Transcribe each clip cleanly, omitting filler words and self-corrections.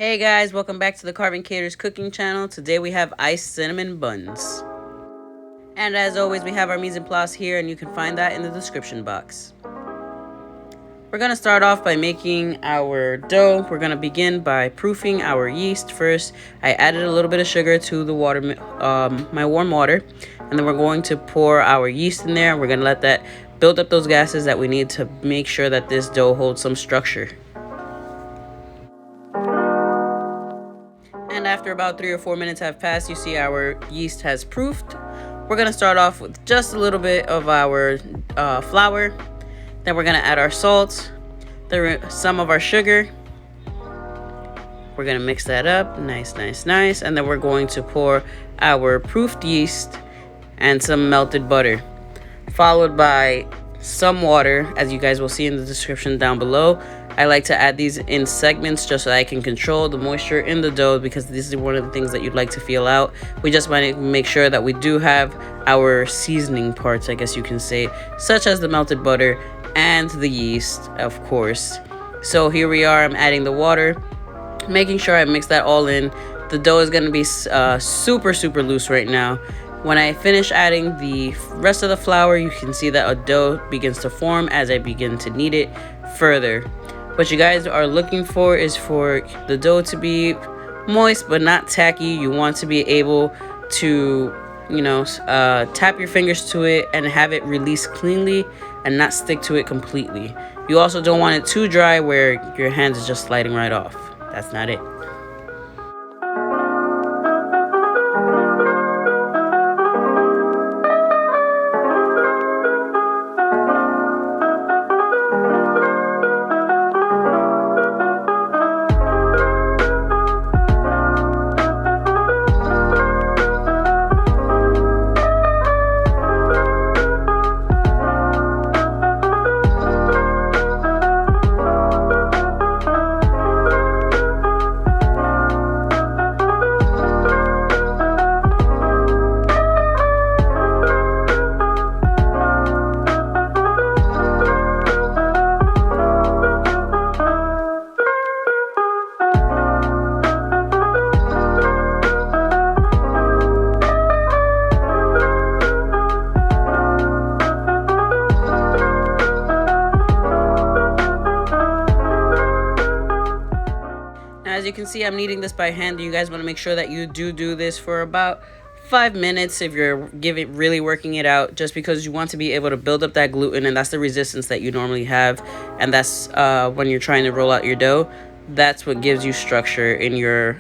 Hey guys, welcome back to the Karvin Katers Cooking Channel. Today we have iced cinnamon buns. And as always, we have our mise en place here, and you can find that in the description box. We're going to start off by making our dough. We're going to begin by proofing our yeast first. I added a little bit of sugar to the water, my warm water, and then we're going to pour our yeast in there. We're going to let that build up those gases that we need to make sure that this dough holds some structure. And after about 3 or 4 minutes have passed, you see our yeast has proofed. We're going to start off with just a little bit of our flour. Then we're going to add our salt, some of our sugar. We're going to mix that up. Nice. And then we're going to pour our proofed yeast and some melted butter, followed by some water, as you guys will see in the description down below. I like to add these in segments just so I can control the moisture in the dough, because this is one of the things that you'd like to feel out. We just want to make sure that we do have our seasoning parts, I guess you can say, such as the melted butter and the yeast, of course. So here we are. I'm adding the water, making sure I mix that all in. The dough is going to be super loose right now. When I finish adding the rest of the flour, you can see that a dough begins to form as I begin to knead it further. What you guys are looking for is for the dough to be moist but not tacky. You want to be able to, tap your fingers to it and have it release cleanly and not stick to it completely. You also don't want it too dry where your hands is just sliding right off. That's not it. As you can see, I'm kneading this by hand. You guys want to make sure that you do this for about 5 minutes if you're really working it out, just because you want to be able to build up that gluten, and that's the resistance that you normally have, and that's when you're trying to roll out your dough. That's what gives you structure in your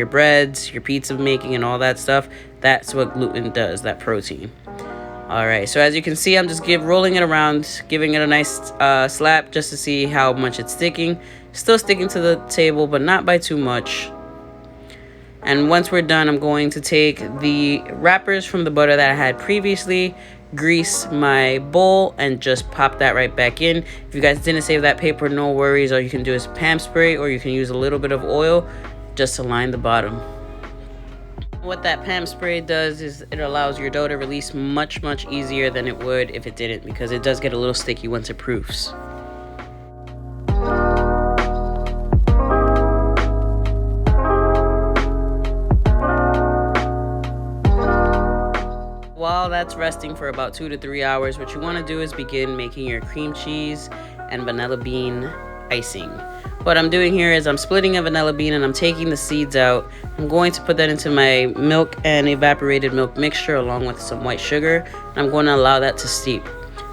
breads, your pizza making, and all that stuff. That's what gluten does, that protein. All right, so as you can see, I'm just rolling it around, giving it a nice slap just to see how much it's sticking. Still sticking to the table, but not by too much. And once we're done, I'm going to take the wrappers from the butter that I had previously, grease my bowl, and just pop that right back in. If you guys didn't save that paper, no worries. All you can do is Pam spray, or you can use a little bit of oil just to line the bottom. What that Pam spray does is it allows your dough to release much easier than it would if it didn't, because it does get a little sticky once it proofs. While that's resting for about 2 to 3 hours, what you want to do is begin making your cream cheese and vanilla bean icing. What I'm doing here is I'm splitting a vanilla bean and I'm taking the seeds out. I'm going to put that into my milk and evaporated milk mixture along with some white sugar. I'm going to allow that to steep.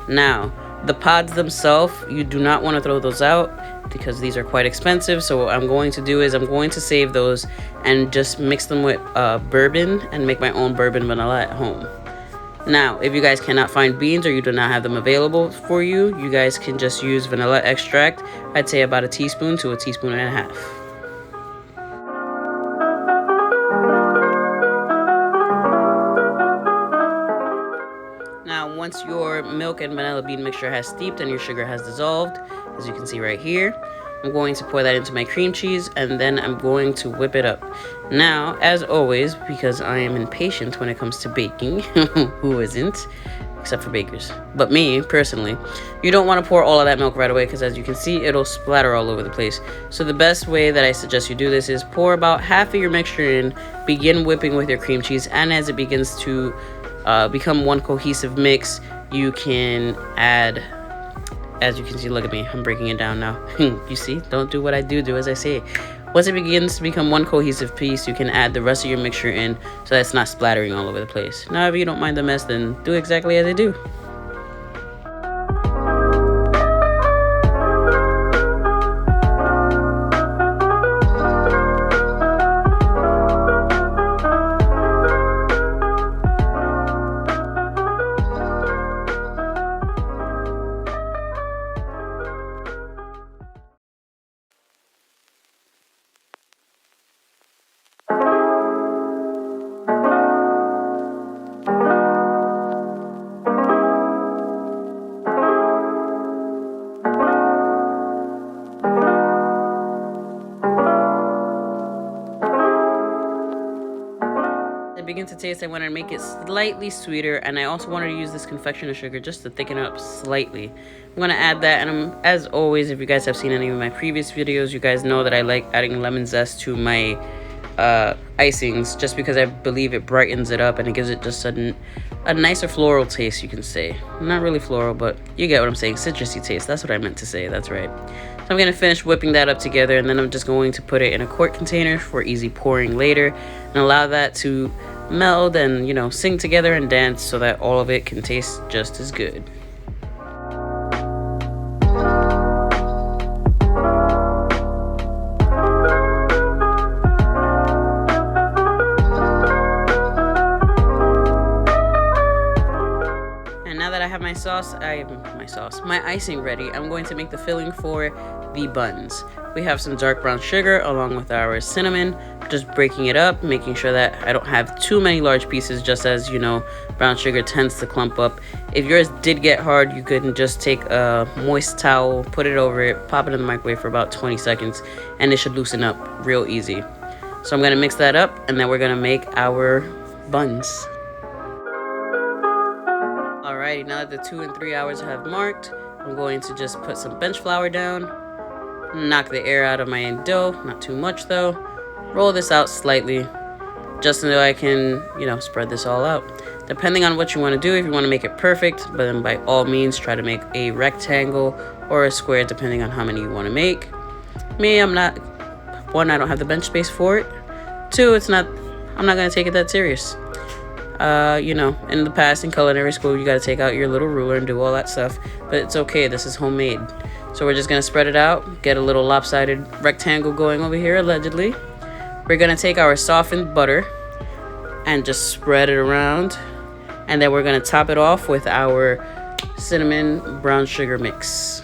Now, the pods themselves, you do not want to throw those out because these are quite expensive. So what I'm going to do is I'm going to save those and just mix them with bourbon and make my own bourbon vanilla at home. Now, if you guys cannot find beans or you do not have them available for you, you guys can just use vanilla extract. I'd say about a teaspoon to a teaspoon and a half. Now, once your milk and vanilla bean mixture has steeped and your sugar has dissolved, as you can see right here, I'm going to pour that into my cream cheese, and then I'm going to whip it up. Now, as always, because I am impatient when it comes to baking, who isn't, except for bakers. But me, personally, you don't want to pour all of that milk right away because as you can see, it'll splatter all over the place. So the best way that I suggest you do this is pour about half of your mixture in, begin whipping with your cream cheese, and as it begins to become one cohesive mix, you can add, as you can see, look at me, I'm breaking it down now. You see, don't do what I do as I say. Once it begins to become one cohesive piece, you can add the rest of your mixture in so that it's not splattering all over the place. Now, if you don't mind the mess, then do exactly as I do. Begin to taste, I want to make it slightly sweeter, and I also wanted to use this confectioner sugar just to thicken it up slightly. I'm going to add that, and as always, if you guys have seen any of my previous videos, you guys know that I like adding lemon zest to my icings just because I believe it brightens it up and it gives it just a nicer floral taste, you can say. Not really floral, but you get what I'm saying. Citrusy taste, that's what I meant to say, that's right. So I'm going to finish whipping that up together, and then I'm just going to put it in a quart container for easy pouring later and allow that to meld and, you know, sing together and dance so that all of it can taste just as good. And now that I have my icing ready, I'm going to make the filling for the buns. We have some dark brown sugar along with our cinnamon, just breaking it up, making sure that I don't have too many large pieces, just as you know, brown sugar tends to clump up. If yours did get hard, you could just take a moist towel, put it over it, pop it in the microwave for about 20 seconds, and it should loosen up real easy. So I'm gonna mix that up, and then we're gonna make our buns. Alrighty, now that the 2 and 3 hours have marked, I'm going to just put some bench flour down, knock the air out of my dough, not too much though. Roll this out slightly, just so I can, you know, spread this all out. Depending on what you want to do, if you want to make it perfect, but then by all means try to make a rectangle or a square depending on how many you want to make. Me, I'm not, one, I don't have the bench space for it. Two, I'm not going to take it that serious. You know, in the past in culinary school, you got to take out your little ruler and do all that stuff, but it's okay, this is homemade. So we're just going to spread it out, get a little lopsided rectangle going over here, allegedly. We're going to take our softened butter and just spread it around. And then we're going to top it off with our cinnamon brown sugar mix.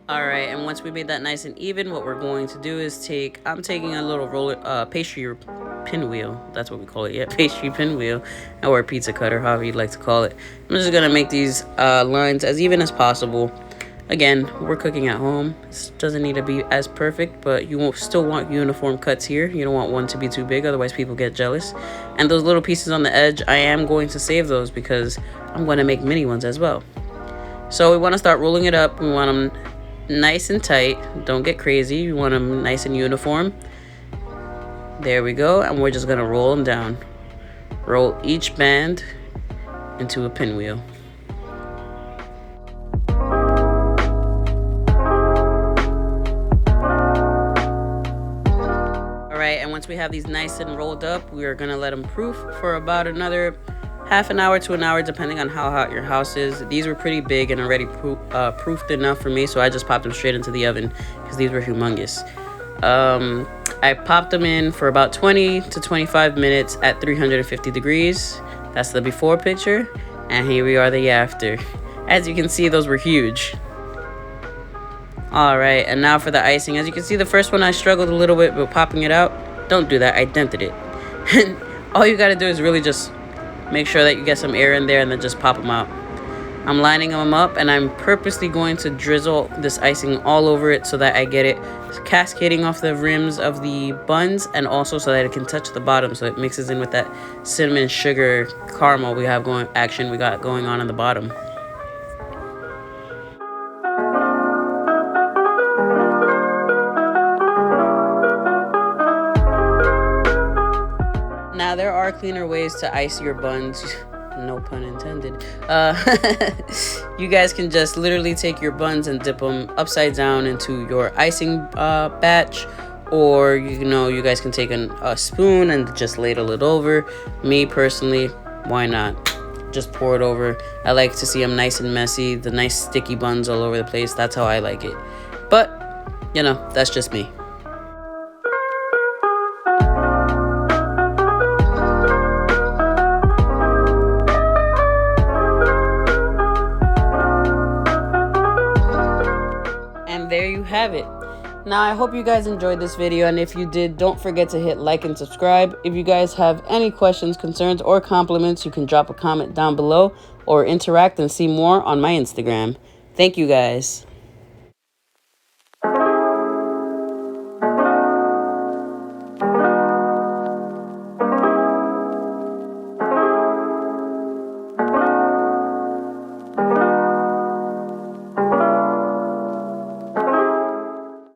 Alright, and once we made that nice and even, what we're going to do is I'm taking a little roller, pastry pinwheel, that's what we call it, yeah, pastry pinwheel, or a pizza cutter, however you'd like to call it. I'm just going to make these lines as even as possible. Again, we're cooking at home. This doesn't need to be as perfect, but you won't still want uniform cuts here. You don't want one to be too big, otherwise people get jealous. And those little pieces on the edge, I am going to save those because I'm going to make mini ones as well. So we want to start rolling it up. We want them nice and tight. Don't get crazy. You want them nice and uniform. There we go. And we're just going to roll them down. Roll each band into a pinwheel. Alright, and once we have these nice and rolled up, we are going to let them proof for about another half an hour to an hour, depending on how hot your house is. These were pretty big and already proofed enough for me, so I just popped them straight into the oven because these were humongous. I popped them in for about 20 to 25 minutes at 350 degrees. That's the before picture, and here we are the after. As you can see, those were huge. All right, and now for the icing. As you can see, the first one I struggled a little bit with popping it out. Don't do that, I dented it. And all you gotta do is really just make sure that you get some air in there and then just pop them out. I'm lining them up, and I'm purposely going to drizzle this icing all over it so that I get it cascading off the rims of the buns, and also so that it can touch the bottom, so it mixes in with that cinnamon sugar caramel we got going on in the bottom. Now, there are cleaner ways to ice your buns. No pun intended. You guys can just literally take your buns and dip them upside down into your icing batch, or you guys can take a spoon and just ladle it over. Me personally, why not? Just pour it over. I like to see them nice and messy, the nice sticky buns all over the place. That's how I like it. But that's just me. There you have it. Now, I hope you guys enjoyed this video, and if you did, don't forget to hit like and subscribe. If you guys have any questions, concerns, or compliments, you can drop a comment down below or interact and see more on my Instagram. Thank you guys.